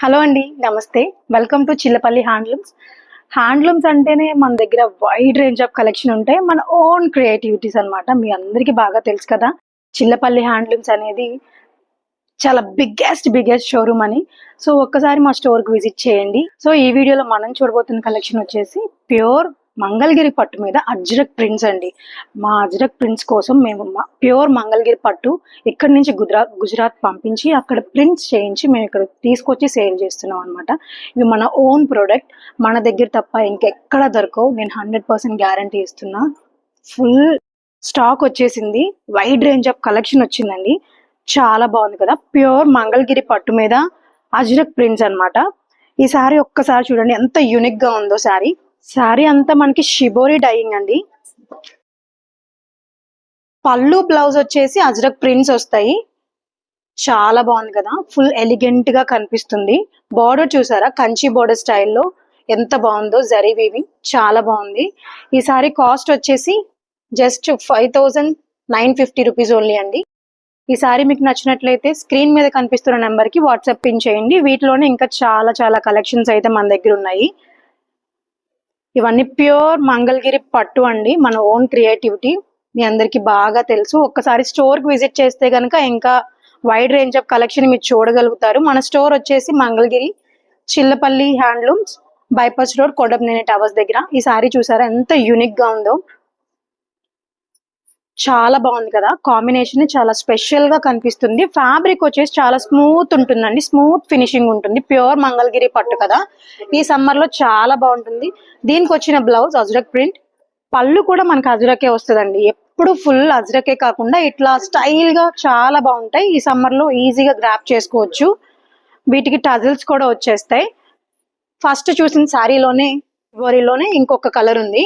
Hello అండి. నమస్తే. Welcome to Chillapalli handlooms. Handlooms అంటేనే మన దగ్గర వైడ్ రేంజ్ ఆఫ్ కలెక్షన్ ఉంటాయి. మన ఓన్ క్రియేటివిటీస్ అన్నమాట. మీ అందరికీ బాగా తెలుసు కదా! చిల్లపల్లి హ్యాండ్లూమ్స్ అనేది చాలా బిగ్గెస్ట్ షోరూమ్ అని. సో, ఒక్కసారి మా స్టోర్‌కి విజిట్ చేయండి. సో, ఈ వీడియోలో మనం చూడబోతున్న కలెక్షన్ వచ్చేసి ప్యూర్ మంగళగిరి పట్టు మీద అజ్రక్ ప్రింట్స్ అండి. మా అజ్రక్ ప్రింట్స్ కోసం మేము ప్యూర్ మంగళగిరి పట్టు ఇక్కడి నుంచి గుజరాత్ పంపించి అక్కడ ప్రింట్స్ చేయించి మేము ఇక్కడ తీసుకొచ్చి సేల్ చేస్తున్నాం అనమాట. ఇవి మన ఓన్ ప్రోడక్ట్. మన దగ్గర తప్ప ఇంకెక్కడ దొరకవు. నేను 100% గ్యారంటీ ఇస్తున్నా. ఫుల్ స్టాక్ వచ్చేసింది. వైడ్ రేంజ్ ఆఫ్ కలెక్షన్ వచ్చిందండి. చాలా బాగుంది కదా! ప్యూర్ మంగళగిరి పట్టు మీద అజ్రక్ ప్రింట్స్ అన్నమాట. ఈ సారీ ఒక్కసారి చూడండి ఎంత యూనిక్ గా ఉందో సారీ. సారీ అంతా మనకి షిబోరి డైయింగ్ అండి. పళ్ళు బ్లౌజ్ వచ్చేసి అజ్రక్ ప్రింట్స్ వస్తాయి. చాలా బాగుంది కదా! ఫుల్ ఎలిగెంట్ గా కనిపిస్తుంది. బార్డర్ చూసారా? కంచి బార్డర్ స్టైల్లో ఎంత బాగుందో, జరీ వీవింగ్ చాలా బాగుంది. ఈ సారీ కాస్ట్ వచ్చేసి జస్ట్ 5950 రూపీస్ ఓన్లీ అండి. ఈ సారీ మీకు నచ్చినట్లయితే స్క్రీన్ మీద కనిపిస్తున్న నెంబర్ కి వాట్సాప్ పిన్ చేయండి. వీటిలోనే ఇంకా చాలా కలెక్షన్స్ అయితే మన దగ్గర ఉన్నాయి. ఇవన్నీ ప్యూర్ మంగళగిరి పట్టు అండి. మన ఓన్ క్రియేటివిటీ. మీ అందరికి బాగా తెలుసు. ఒక్కసారి స్టోర్ కి విజిట్ చేస్తే గనక ఇంకా వైడ్ రేంజ్ ఆఫ్ కలెక్షన్ మీరు చూడగలుగుతారు. మన స్టోర్ వచ్చేసి Mangalagiri Chillapalli handlooms, bypass road, Kodabneni towers దగ్గర. ఈ సారీ చూసారా ఎంత యూనిక్ గా ఉందో. చాలా బాగుంది కదా! కాంబినేషన్ చాలా స్పెషల్ గా కనిపిస్తుంది. ఫ్యాబ్రిక్ వచ్చేసి చాలా స్మూత్ ఉంటుందండి. స్మూత్ ఫినిషింగ్ ఉంటుంది. ప్యూర్ మంగళగిరి పట్టు కదా! ఈ సమ్మర్ లో చాలా బాగుంటుంది. దీనికి వచ్చిన బ్లౌజ్ అజ్రక్ ప్రింట్. పళ్ళు కూడా మనకి అజ్రకే వస్తుందండి. ఎప్పుడు ఫుల్ అజ్రకే కాకుండా ఇట్లా స్టైల్ గా చాలా బాగుంటాయి. ఈ సమ్మర్ లో ఈజీగా గ్రాప్ చేసుకోవచ్చు. వీటికి టజిల్స్ కూడా వచ్చేస్తాయి. ఫస్ట్ చూసిన శారీలోనే వరిలోనే ఇంకొక కలర్ ఉంది.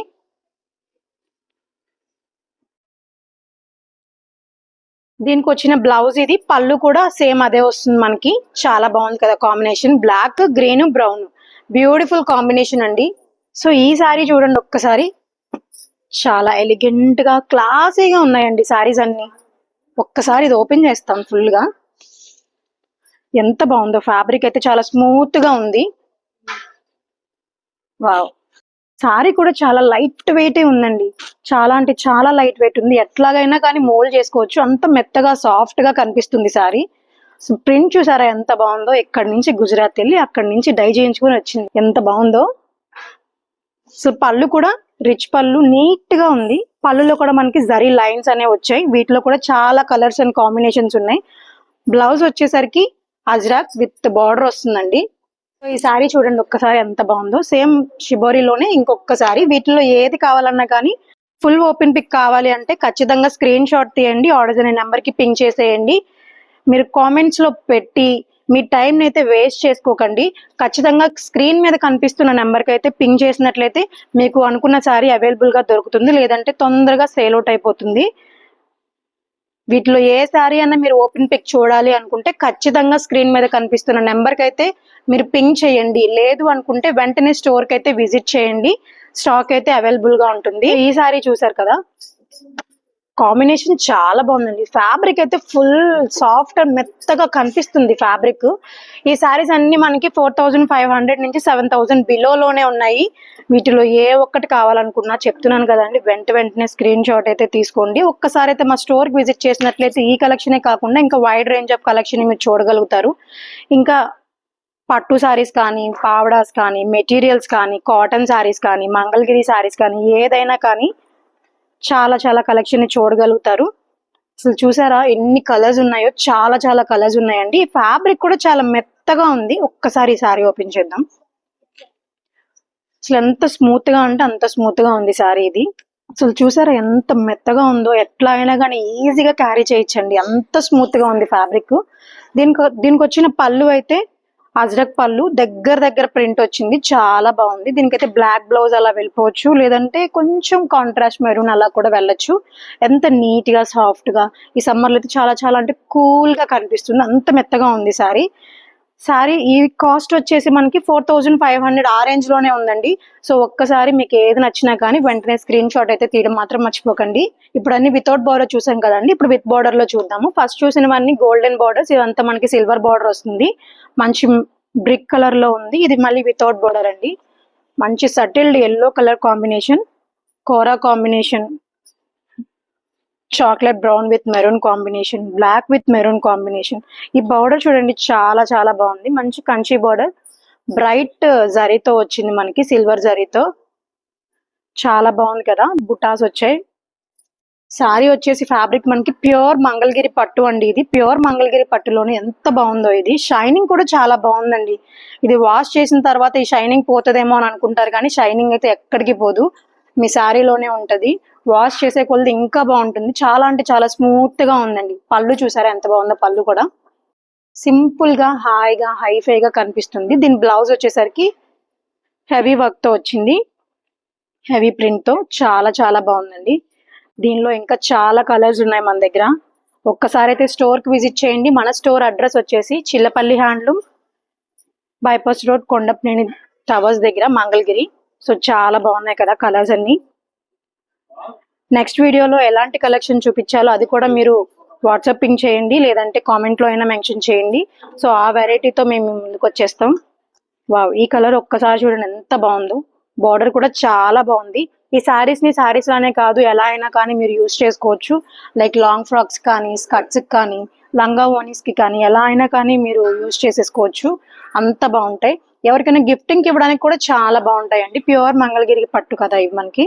దీనికి వచ్చిన బ్లౌజ్ ఇది. పళ్ళు కూడా సేమ్ అదే వస్తుంది మనకి. చాలా బాగుంది కదా combination. Black, green, brown beautiful combination అండి. సో ఈ సారీ చూడండి ఒక్కసారి. చాలా ఎలిగెంట్ గా క్లాసీగా ఉన్నాయండి సారీస్ అన్ని. ఒక్కసారి ఇది ఓపెన్ చేస్తాం ఫుల్ గా. ఎంత బాగుందో. ఫ్యాబ్రిక్ అయితే చాలా స్మూత్ గా ఉంది. వావ్. సారీ కూడా చాలా లైట్ వెయిట్ ఉందండి. చాలా అంటే చాలా లైట్ వెయిట్ ఉంది. ఎట్లాగైనా కానీ మోల్డ్ చేసుకోవచ్చు. అంత మెత్తగా సాఫ్ట్ గా కనిపిస్తుంది సారీ. సో ప్రింట్ చూసారా ఎంత బాగుందో. ఎక్కడి నుంచి గుజరాత్ వెళ్ళి అక్కడి నుంచి డై చేయించుకుని వచ్చింది. ఎంత బాగుందో. సో పళ్ళు కూడా రిచ్ పళ్ళు, నీట్ గా ఉంది. పళ్ళులో కూడా మనకి జరీ లైన్స్ అనేవి వచ్చాయి. వీటిలో కూడా చాలా కలర్స్ అండ్ కాంబినేషన్స్ ఉన్నాయి. బ్లౌజ్ వచ్చేసరికి అజ్రాక్ విత్ బార్డర్ వస్తుందండి. ఈ సారీ చూడండి ఒక్కసారి ఎంత బాగుందో. సేమ్ షిబోరిలోనే ఇంకొకసారి. వీటిలో ఏది కావాలన్నా కానీ ఫుల్ ఓపెన్ పిక్ కావాలి అంటే ఖచ్చితంగా స్క్రీన్ షాట్ తీయండి. ఆర్డర్స్ అనే నెంబర్ కి పింక్ చేసేయండి. మీరు కామెంట్స్ లో పెట్టి మీ టైం అయితే వేస్ట్ చేసుకోకండి. ఖచ్చితంగా స్క్రీన్ మీద కనిపిస్తున్న నెంబర్కి అయితే పింక్ చేసినట్లయితే మీకు అనుకున్న సారీ అవైలబుల్ గా దొరుకుతుంది. లేదంటే తొందరగా సేల్ అవుట్ అయిపోతుంది. వీటిలో ఏ సారీ అన్నా మీరు ఓపెన్ పిక్ చూడాలి అనుకుంటే ఖచ్చితంగా స్క్రీన్ మీద కనిపిస్తున్న నెంబర్కి అయితే మీరు పింక్ చేయండి. లేదు అనుకుంటే వెంటనే స్టోర్ కి అయితే విజిట్ చేయండి. స్టాక్ అయితే అవైలబుల్ గా ఉంటుంది. ఈ సారీ చూసారు కదా, కాంబినేషన్ చాలా బాగుందండి. ఫ్యాబ్రిక్ అయితే ఫుల్ సాఫ్ట్ అండ్ మెత్తగా కనిపిస్తుంది ఫ్యాబ్రిక్. ఈ సారీస్ అన్ని మనకి 4500 నుంచి 7000 బిలోలోనే ఉన్నాయి. వీటిలో ఏ ఒక్కటి కావాలనుకున్నా చెప్తున్నాను కదండి, వెంటనే స్క్రీన్ షాట్ అయితే తీసుకోండి. ఒక్కసారి అయితే మా స్టోర్ కి విజిట్ చేసినట్లయితే ఈ కలెక్షనే కాకుండా ఇంకా వైడ్ రేంజ్ ఆఫ్ కలెక్షన్ మీరు చూడగలుగుతారు. ఇంకా పట్టు సారీస్ కానీ, పావడాస్ కానీ, మెటీరియల్స్ కానీ, కాటన్ సారీస్ కానీ, మంగళగిరి సారీస్ కానీ, ఏదైనా కానీ చాలా కలెక్షన్ ని చూడగలుగుతారు. అసలు చూసారా ఎన్ని కలర్స్ ఉన్నాయో. చాలా కలర్స్ ఉన్నాయండి. ఫ్యాబ్రిక్ కూడా చాలా మెత్తగా ఉంది. ఒక్కసారి ఈ సారీ ఓపెన్ చేద్దాం. అసలు ఎంత స్మూత్ గా అంటే అంత స్మూత్ గా ఉంది సారీ ఇది. అసలు చూసారా ఎంత మెత్తగా ఉందో. ఎట్లా అయినా కానీ ఈజీగా క్యారీ చేయొచ్చండి. అంత స్మూత్ గా ఉంది ఫ్యాబ్రిక్. దీనికి వచ్చిన పళ్ళు అయితే అజ్రక్ పళ్ళు, దగ్గర ప్రింట్ వచ్చింది. చాలా బాగుంది. దీనికైతే బ్లాక్ బ్లౌజ్ అలా వెళ్ళిపోవచ్చు. లేదంటే కొంచెం కాంట్రాస్ట్ మెరూన్ అలా కూడా వెళ్ళొచ్చు. ఎంత నీట్ గా సాఫ్ట్ గా. ఈ సమ్మర్ లో అయితే చాలా అంటే కూల్ గా కనిపిస్తుంది. అంత మెత్తగా ఉంది సారీ. ఈ కాస్ట్ వచ్చేసి మనకి 4500 ఆ రేంజ్ లోనే ఉందండి. సో ఒక్కసారి మీకు ఏది నచ్చినా కానీ వెంటనే స్క్రీన్ షాట్ అయితే తీయడం మాత్రం మర్చిపోకండి. ఇప్పుడు అన్ని వితౌట్ బార్డర్ చూసాం కదండి. ఇప్పుడు విత్ బార్డర్ లో చూద్దాము. ఫస్ట్ చూసినవన్నీ గోల్డెన్ బార్డర్స్. ఇదంతా మనకి సిల్వర్ బార్డర్ వస్తుంది. మంచి బ్రిక్ కలర్ లో ఉంది. ఇది మళ్ళీ వితౌట్ బోర్డర్ అండి. మంచి subtle yellow colour combination, kora combination, chocolate brown with maroon combination, black with maroon combination. ఈ బార్డర్ చూడండి చాలా చాలా బాగుంది. మంచి కంచి బార్డర్, బ్రైట్ జరీతో వచ్చింది మనకి, సిల్వర్ జరీతో. చాలా బాగుంది కదా, బుటాస్ వచ్చాయి. శారీ వచ్చేసి ఫ్యాబ్రిక్ మనకి ప్యూర్ మంగళగిరి పట్టు అండి. ఇది ప్యూర్ మంగళగిరి పట్టులోనే ఎంత బాగుందో. ఇది షైనింగ్ కూడా చాలా బాగుందండి. ఇది వాష్ చేసిన తర్వాత ఈ షైనింగ్ పోతుందేమో అని అనుకుంటారు, కానీ షైనింగ్ అయితే ఎక్కడికి పోదు, మీ శారీలోనే ఉంటది. వాష్ చేసే కొలది ఇంకా బాగుంటుంది. చాలా అంటే చాలా స్మూత్ గా ఉందండి. పళ్ళు చూసారా ఎంత బాగుందో. పళ్ళు కూడా సింపుల్ గా హాయిగా హైఫైగా కనిపిస్తుంది. దీని బ్లౌజ్ వచ్చేసరికి హెవీ వర్క్ తో వచ్చింది, హెవీ ప్రింట్ తో. చాలా చాలా బాగుందండి. దీనిలో ఇంకా చాలా కలర్స్ ఉన్నాయి మన దగ్గర. ఒక్కసారి అయితే స్టోర్ కి విజిట్ చేయండి. మన స్టోర్ అడ్రస్ వచ్చేసి Chillapalli handloom, bypass road, Kondapaneni towers దగ్గర, మంగళగిరి. సో చాలా బాగున్నాయి కదా కలర్స్ అన్ని. నెక్స్ట్ వీడియోలో ఎలాంటి కలెక్షన్ చూపించాలో అది కూడా మీరు వాట్సాప్ పింగ్ చేయండి, లేదంటే కామెంట్ లో అయినా మెన్షన్ చేయండి. సో ఆ వెరైటీతో మేము ముందుకు వచ్చేస్తాం. వావ్, ఈ కలర్ ఒక్కసారి చూడండి ఎంత బాగుందో. బార్డర్ కూడా చాలా బాగుంది. ఈ శారీస్ ని శారీస్ లానే కాదు, ఎలా అయినా కానీ మీరు యూజ్ చేసుకోవచ్చు. లైక్ లాంగ్ ఫ్రాక్స్ కానీ, స్కర్ట్స్ కానీ, లంగా ఓనీస్ కి కానీ, ఎలా అయినా కానీ మీరు యూజ్ చేసేసుకోవచ్చు. అంత బాగుంటాయి. ఎవరికైనా గిఫ్టింగ్ కి ఇవ్వడానికి కూడా చాలా బాగుంటాయండి. ప్యూర్ మంగళగిరి పట్టు కదా ఇవి మనకి,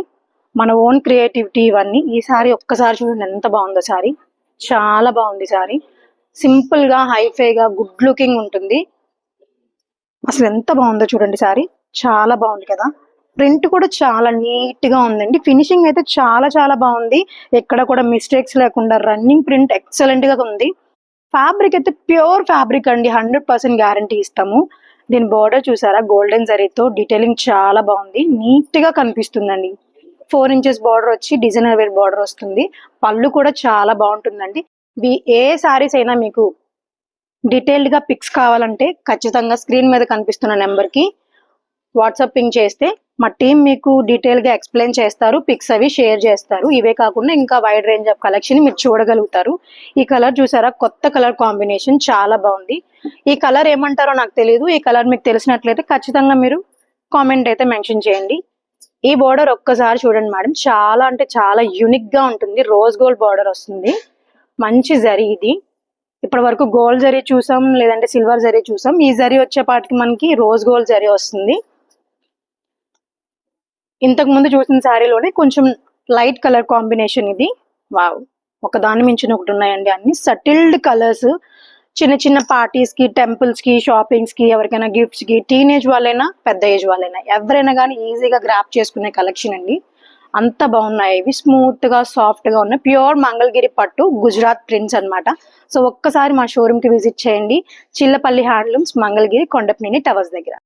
మన ఓన్ క్రియేటివిటీ ఇవన్నీ. ఈ శారీ ఒక్కసారి చూడండి ఎంత బాగుందో. శారీ చాలా బాగుంది. శారీ సింపుల్ గా హైఫైగా గుడ్ లుకింగ్ ఉంటుంది. అసలు ఎంత బాగుందో చూడండి. శారీ చాలా బాగుంది కదా. ప్రింట్ కూడా చాలా నీట్ గా ఉందండి. ఫినిషింగ్ అయితే చాలా చాలా బాగుంది. ఎక్కడ కూడా మిస్టేక్స్ లేకుండా రన్నింగ్ ప్రింట్ ఎక్సలెంట్ గా ఉంది. ఫ్యాబ్రిక్ అయితే ప్యూర్ ఫ్యాబ్రిక్ అండి, 100% గ్యారంటీ ఇస్తాము. దీని బోర్డర్ చూసారా, గోల్డెన్ జరీతో డీటెయిలింగ్ చాలా బాగుంది, నీట్ గా కనిపిస్తుందండి. 4 ఇంచెస్ బార్డర్ వచ్చి డిజైనర్ వేర్ బార్డర్ వస్తుంది. పళ్ళు కూడా చాలా బాగుంటుందండి. ఏ శారీస్ అయినా మీకు డీటెయిల్డ్ గా పిక్స్ కావాలంటే ఖచ్చితంగా స్క్రీన్ మీద కనిపిస్తున్న నెంబర్ కి వాట్సాప్ పింగ్ చేస్తే మా టీం మీకు డీటెయిల్ గా ఎక్స్ప్లెయిన్ చేస్తారు, పిక్స్ అవి షేర్ చేస్తారు. ఇవే కాకుండా ఇంకా వైడ్ రేంజ్ ఆఫ్ కలెక్షన్ మీరు చూడగలుగుతారు. ఈ కలర్ చూసారా, కొత్త కలర్ కాంబినేషన్ చాలా బాగుంది. ఈ కలర్ ఏమంటారో నాకు తెలియదు. ఈ కలర్ మీకు తెలిసినట్లయితే ఖచ్చితంగా మీరు కామెంట్ అయితే మెన్షన్ చేయండి. ఈ బోర్డర్ ఒక్కసారి చూడండి మేడం, చాలా అంటే చాలా యూనిక్ గా ఉంటుంది. రోజ్ గోల్డ్ బార్డర్ వస్తుంది, మంచి జరీ. ఇది ఇప్పటి వరకు గోల్డ్ జరీ చూసాం, లేదంటే సిల్వర్ జరీ చూసాం. ఈ జరీ వచ్చేపాటికి మనకి రోజ్ గోల్డ్ జరీ వస్తుంది. ఇంతకు ముందు చూసిన శారీలోనే కొంచెం లైట్ కలర్ కాంబినేషన్ ఇది. వావ్, ఒక దాని మించిన ఒకటి ఉన్నాయండి. అన్ని సటిల్డ్ కలర్స్. చిన్న చిన్న పార్టీస్ కి, టెంపుల్స్ కి, షాపింగ్స్ కి, ఎవరికైనా గిఫ్ట్స్ కి, టీనేజ్ వాళ్ళైనా పెద్ద ఏజ్ వాళ్ళైనా ఎవరైనా కానీ ఈజీగా గ్రాప్ చేసుకునే కలెక్షన్ అండి. అంత బాగున్నాయి. ఇవి స్మూత్ గా సాఫ్ట్ గా ఉన్నాయి. ప్యూర్ మంగళగిరి పట్టు, గుజరాత్ ప్రింట్స్ అన్నమాట. సో ఒక్కసారి మా షోరూమ్ కి విజిట్ చేయండి. చిల్లపల్లి హ్యాండ్లూమ్స్, మంగళగిరి, కొండపనేని టవర్స్ దగ్గర.